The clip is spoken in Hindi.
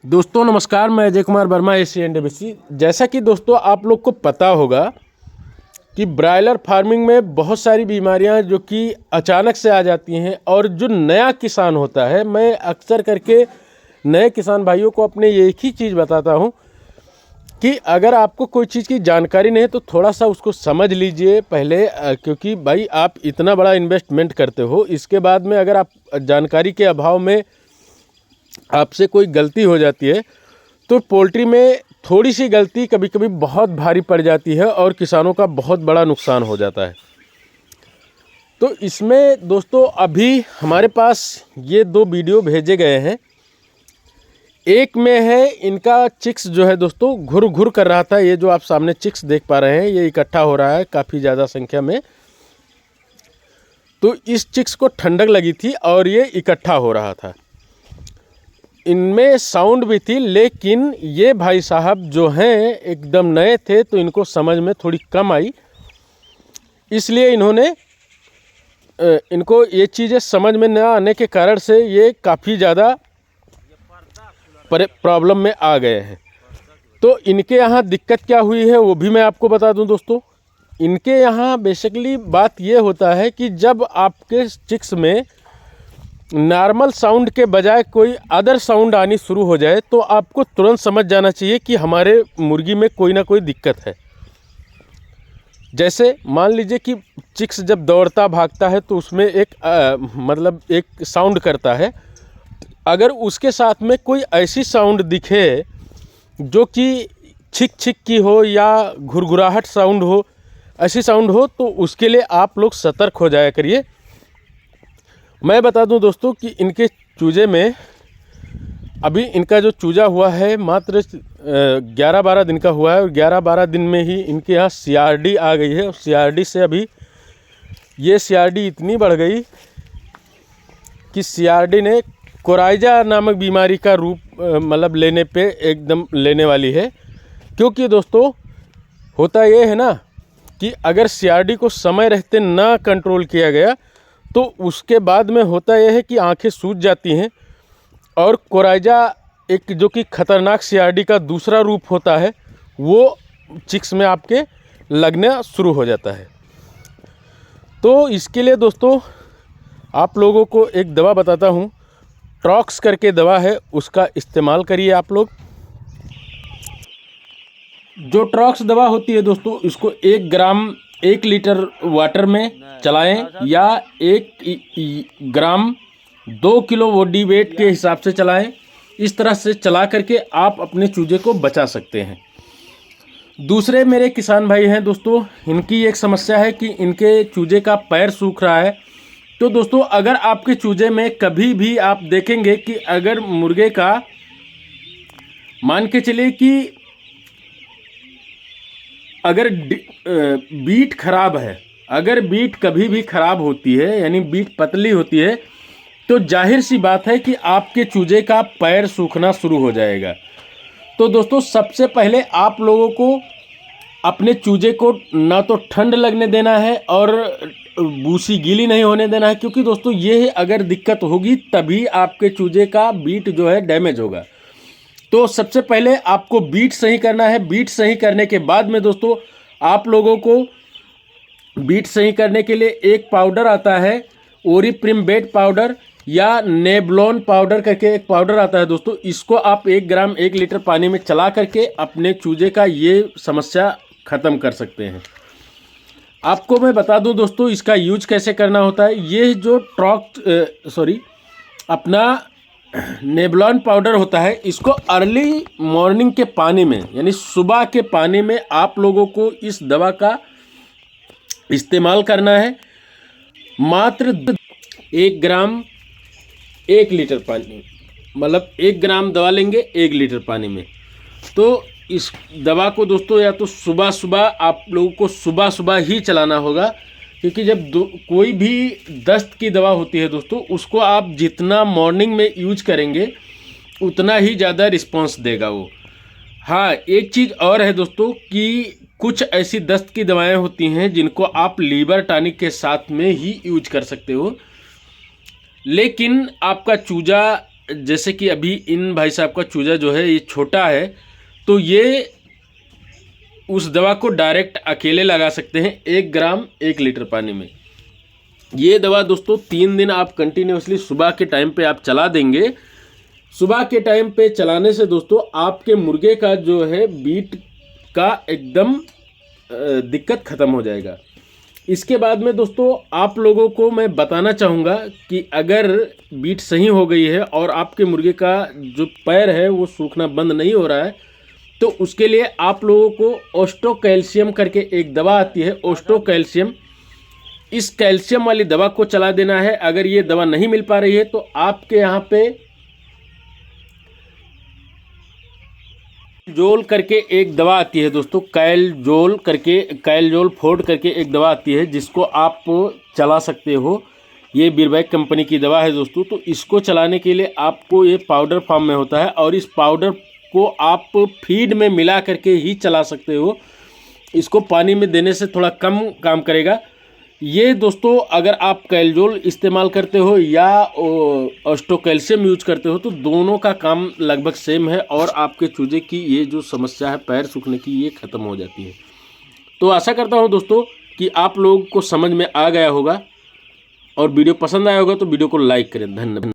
दोस्तों नमस्कार, मैं अजय कुमार वर्मा एसी। जैसा कि दोस्तों आप लोग को पता होगा कि ब्रायलर फार्मिंग में बहुत सारी बीमारियां जो कि अचानक से आ जाती हैं, और जो नया किसान होता है, मैं अक्सर करके नए किसान भाइयों को अपने एक ही चीज़ बताता हूं कि अगर आपको कोई चीज़ की जानकारी नहीं है तो थोड़ा सा उसको समझ लीजिए पहले, क्योंकि भाई आप इतना बड़ा इन्वेस्टमेंट करते हो, इसके बाद में अगर आप जानकारी के अभाव में आपसे कोई गलती हो जाती है तो पोल्ट्री में थोड़ी सी गलती कभी कभी बहुत भारी पड़ जाती है और किसानों का बहुत बड़ा नुकसान हो जाता है। तो इसमें दोस्तों अभी हमारे पास ये 2 वीडियो भेजे गए हैं। एक में है इनका चिक्स जो है दोस्तों घुर घुर कर रहा था। ये जो आप सामने चिक्स देख पा रहे हैं ये इकट्ठा हो रहा है काफ़ी ज़्यादा संख्या में। तो इस चिक्स को ठंडक लगी थी और ये इकट्ठा हो रहा था। इनमें साउंड भी थी, लेकिन ये भाई साहब जो हैं एकदम नए थे तो इनको समझ में थोड़ी कम आई, इसलिए इनको ये चीज़ें समझ में न आने के कारण से ये काफ़ी ज़्यादा प्रॉब्लम में आ गए हैं। तो इनके यहाँ दिक्कत क्या हुई है वो भी मैं आपको बता दूं दोस्तों। इनके यहाँ बेसिकली बात ये होता है कि जब आपके चिक्स में नॉर्मल साउंड के बजाय कोई अदर साउंड आनी शुरू हो जाए तो आपको तुरंत समझ जाना चाहिए कि हमारे मुर्गी में कोई ना कोई दिक्कत है। जैसे मान लीजिए कि चिक्स जब दौड़ता भागता है तो उसमें एक साउंड करता है। अगर उसके साथ में कोई ऐसी साउंड दिखे जो कि छिक छिक की हो या घुरघुराहट साउंड हो, ऐसी साउंड हो, तो उसके लिए आप लोग सतर्क हो जाया करिए। मैं बता दूं दोस्तों कि इनके चूजे में अभी इनका जो चूजा हुआ है मात्र 11-12 दिन का हुआ है, और 11-12 दिन में ही इनके यहाँ सीआरडी आ गई है। और सीआरडी से अभी ये सीआरडी इतनी बढ़ गई कि सीआरडी ने कोराइजा नामक बीमारी का रूप लेने पे एकदम लेने वाली है। क्योंकि दोस्तों होता ये है ना कि अगर सीआरडी को समय रहते ना कंट्रोल किया गया तो उसके बाद में होता यह है कि आंखें सूज जाती हैं, और कोराइजा एक जो कि खतरनाक सीआरडी का दूसरा रूप होता है वो चिक्स में आपके लगना शुरू हो जाता है। तो इसके लिए दोस्तों आप लोगों को एक दवा बताता हूँ, ट्रॉक्स करके दवा है, उसका इस्तेमाल करिए आप लोग। जो ट्रॉक्स दवा होती है दोस्तों, इसको 1 ग्राम 1 लीटर वाटर में चलाएं, या 1 ग्राम 2 किलो बॉडी वेट के हिसाब से चलाएं। इस तरह से चला करके आप अपने चूजे को बचा सकते हैं। दूसरे मेरे किसान भाई हैं दोस्तों, इनकी एक समस्या है कि इनके चूजे का पैर सूख रहा है। तो दोस्तों अगर आपके चूजे में कभी भी आप देखेंगे कि अगर मुर्गे का मान के चलिए कि अगर बीट खराब है, अगर बीट कभी भी खराब होती है यानी बीट पतली होती है, तो जाहिर सी बात है कि आपके चूजे का पैर सूखना शुरू हो जाएगा। तो दोस्तों सबसे पहले आप लोगों को अपने चूजे को ना तो ठंड लगने देना है और बूसी गीली नहीं होने देना है, क्योंकि दोस्तों ये अगर दिक्कत होगी तभी आपके चूजे का बीट जो है डैमेज होगा। तो सबसे पहले आपको बीट सही करना है। बीट सही करने के बाद में दोस्तों आप लोगों को बीट सही करने के लिए एक पाउडर आता है, ओरिप्रिम बेट पाउडर या नेबलॉन पाउडर करके एक पाउडर आता है दोस्तों। इसको आप 1 ग्राम 1 लीटर पानी में चला करके अपने चूजे का ये समस्या ख़त्म कर सकते हैं। आपको मैं बता दूं दोस्तों इसका यूज कैसे करना होता है। ये जो अपना नेबलॉन पाउडर होता है, इसको अर्ली मॉर्निंग के पानी में यानी सुबह के पानी में आप लोगों को इस दवा का इस्तेमाल करना है। मात्र 1 ग्राम 1 लीटर पानी, 1 ग्राम दवा लेंगे 1 लीटर पानी में। तो इस दवा को दोस्तों या तो सुबह सुबह आप लोगों को सुबह ही चलाना होगा, क्योंकि जब कोई भी दस्त की दवा होती है दोस्तों, उसको आप जितना मॉर्निंग में यूज करेंगे उतना ही ज़्यादा रिस्पांस देगा वो। हाँ, एक चीज़ और है दोस्तों कि कुछ ऐसी दस्त की दवाएं होती हैं जिनको आप लीवर टॉनिक के साथ में ही यूज कर सकते हो, लेकिन आपका चूजा जैसे कि अभी इन भाई साहब का चूजा जो है ये छोटा है, तो ये उस दवा को डायरेक्ट अकेले लगा सकते हैं 1 ग्राम 1 लीटर पानी में। ये दवा दोस्तों 3 दिन आप कंटिन्यूसली सुबह के टाइम पे आप चला देंगे। सुबह के टाइम पे चलाने से दोस्तों आपके मुर्गे का जो है बीट का एकदम दिक्कत ख़त्म हो जाएगा। इसके बाद में दोस्तों आप लोगों को मैं बताना चाहूँगा कि अगर बीट सही हो गई है और आपके मुर्गे का जो पैर है वो सूखना बंद नहीं हो रहा है, तो उसके लिए आप लोगों को ओस्टो कैल्शियम करके एक दवा आती है, ओस्टो कैल्शियम। इस कैल्शियम वाली दवा को चला देना है। अगर ये दवा नहीं मिल पा रही है तो आपके यहाँ पे जोल करके एक दवा आती है दोस्तों, कैलजोल फोर्ड करके एक दवा आती है जिसको आप चला सकते हो। ये बीरबैक कंपनी की दवा है दोस्तों। तो इसको चलाने के लिए आपको ये पाउडर फॉर्म में होता है और इस पाउडर को आप फीड में मिला करके ही चला सकते हो। इसको पानी में देने से थोड़ा कम काम करेगा। ये दोस्तों अगर आप कैलजोल इस्तेमाल करते हो या ओस्टो कैल्शियम यूज करते हो तो दोनों का काम लगभग सेम है और आपके चूजे की ये जो समस्या है पैर सूखने की, ये ख़त्म हो जाती है। तो आशा करता हूँ दोस्तों कि आप लोगों को समझ में आ गया होगा और वीडियो पसंद आया होगा तो वीडियो को लाइक करें। धन्यवाद।